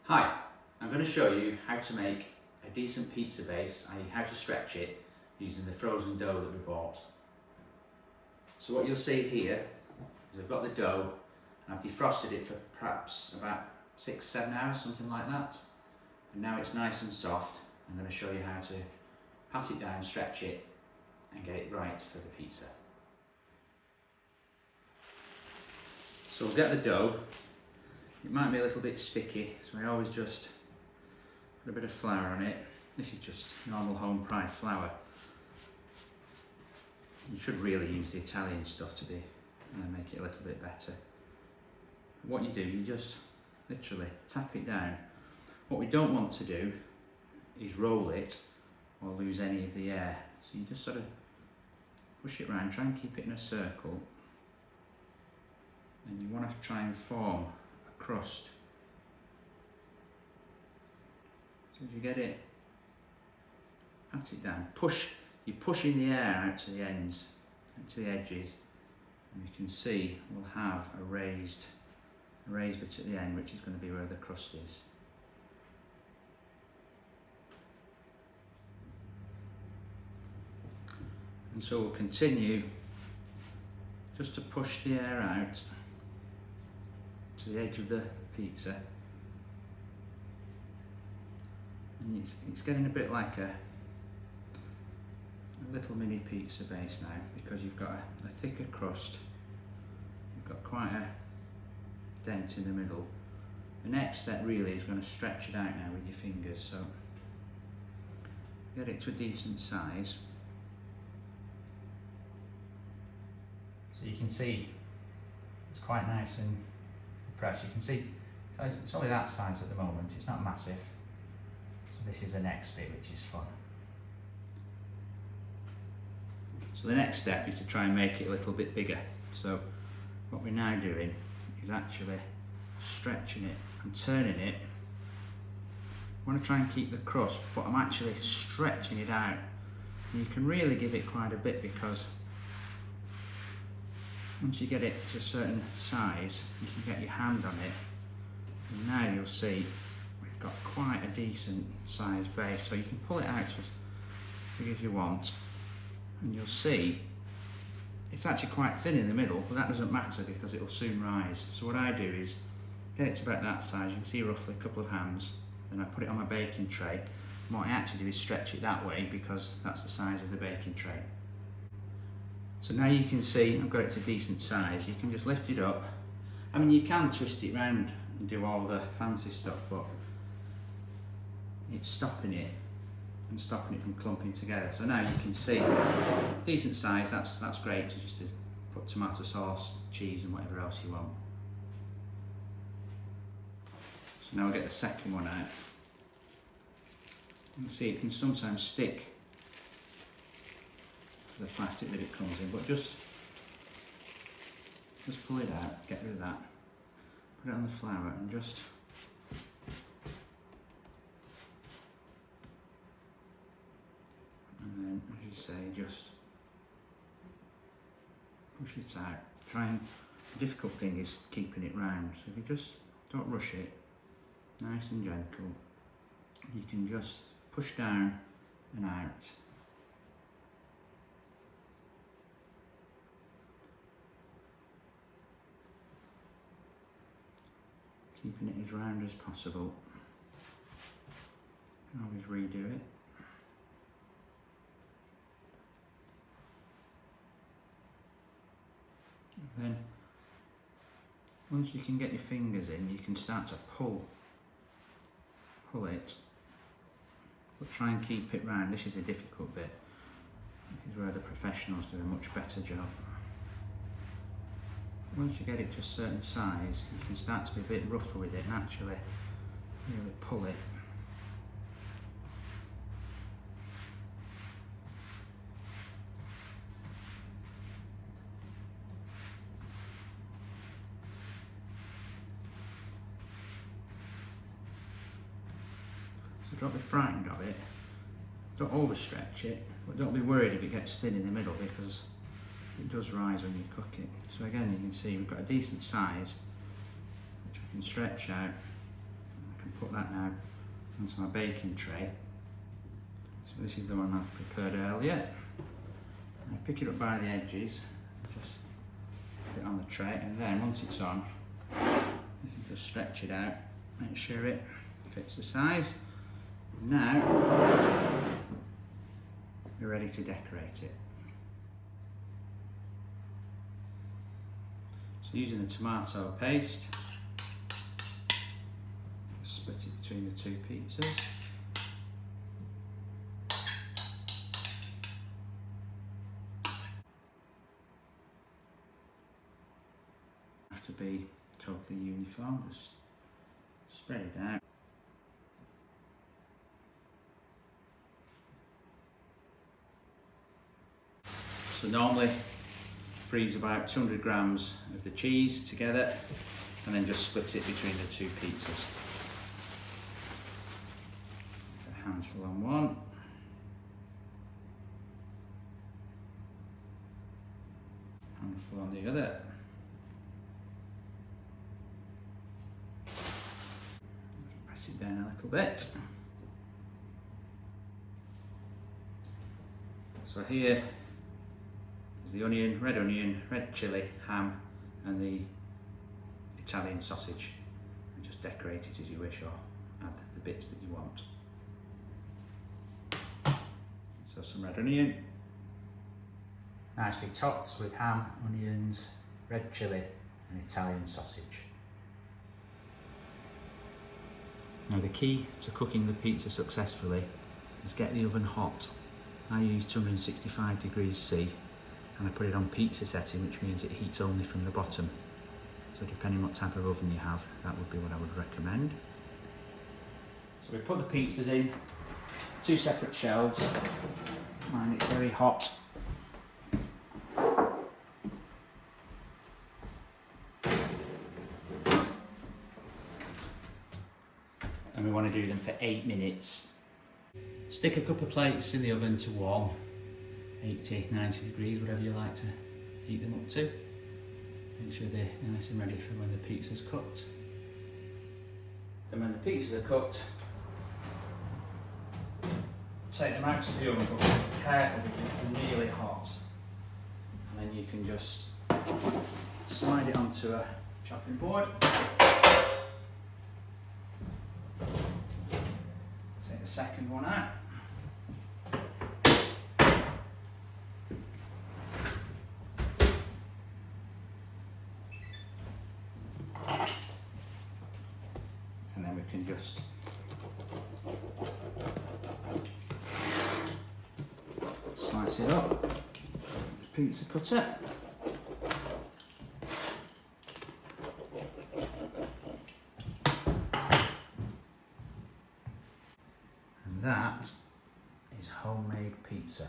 Hi, I'm going to show you how to make a decent pizza base, i.e. how to stretch it using the frozen dough that we bought. So what you'll see here is I've got the dough and I've defrosted it for perhaps about 6-7 hours, something like that. And now it's nice and soft. I'm going to show you how to pat it down, stretch it and get it right for the pizza. So we'll get the dough. It might be a little bit sticky, so I always just put a bit of flour on it. This is just normal home fried flour. You should really use the Italian stuff to make it a little bit better. What you do, you just literally tap it down. What we don't want to do is roll it or lose any of the air. So you just sort of push it around, try and keep it in a circle. And you want to try and form a crust. So as you get it, pat it down, you're pushing the air out to the ends, out to the edges, and you can see we'll have a raised bit at the end, which is going to be where the crust is. And so we'll continue just to push the air out to the edge of the pizza. And it's getting a bit like a little mini pizza base now, because you've got a thicker crust, you've got quite a dent in the middle. The next step really is going to stretch it out now with your fingers, so get it to a decent size. So you can see it's quite nice and compressed. You can see it's only that size at the moment, it's not massive. So this is the next bit, which is fun. So the next step is to try and make it a little bit bigger. So what we're now doing is actually stretching it and turning it. I want to try and keep the crust, but I'm actually stretching it out. And you can really give it quite a bit, because once you get it to a certain size, you can get your hand on it. And now you'll see we've got quite a decent sized base. So you can pull it out as big as you want. And you'll see it's actually quite thin in the middle, but that doesn't matter because it will soon rise. So what I do is get it to about that size. You can see roughly a couple of hands. Then I put it on my baking tray. And what I actually do is stretch it that way, because that's the size of the baking tray. So now you can see I've got it to a decent size. You can just lift it up. I mean, you can twist it round and do all the fancy stuff, but it's stopping it and stopping it from clumping together. So now you can see decent size. That's great to put tomato sauce, cheese and whatever else you want. So now I'll get the second one out. You can see it can sometimes stick to the plastic that it comes in, but just pull it out, get rid of that, put it on the flour and just as you say, just push it out. The difficult thing is keeping it round, so if you just don't rush it, nice and gentle, you can just push down and out. Keeping it as round as possible. You can always redo it. Then once you can get your fingers in, you can start to pull it, but try and keep it round. This is a difficult bit. This is where the professionals do a much better job. Once you get it to a certain size, you can start to be a bit rougher with it and actually really pull it. Don't be frightened of it, don't overstretch it, but don't be worried if it gets thin in the middle, because it does rise when you cook it. So again, you can see we've got a decent size, which we can stretch out. can put that now onto my baking tray. So this is the one I've prepared earlier. I pick it up by the edges, just put it on the tray, and then once it's on, you can just stretch it out, make sure it fits the size. Now we're ready to decorate it. So using the tomato paste, split it between the two pizzas. Have to be totally uniform, just spread it out. So normally freeze about 200 grams of the cheese together and then just split it between the two pizzas. A handful on one. Handful on the other. Press it down a little bit. So here is the onion, red chilli, ham and the Italian sausage, and just decorate it as you wish or add the bits that you want. So some red onion, nicely topped with ham, onions, red chilli and Italian sausage. Now the key to cooking the pizza successfully is get the oven hot. I use 265 degrees C and I put it on pizza setting, which means it heats only from the bottom. So depending what type of oven you have, that would be what I would recommend. So we put the pizzas in two separate shelves. Mind it's very hot. And we want to do them for 8 minutes. Stick a couple of plates in the oven to warm, 80, 90 degrees, whatever you like to heat them up to. Make sure they're nice and ready for when the pizza's cooked. Then when the pizzas are cooked, take them out of the oven, but be careful because they're really hot. And then you can just slide it onto a chopping board. Take the second one out. And then we can just slice it up with the pizza cutter. And that is homemade pizza.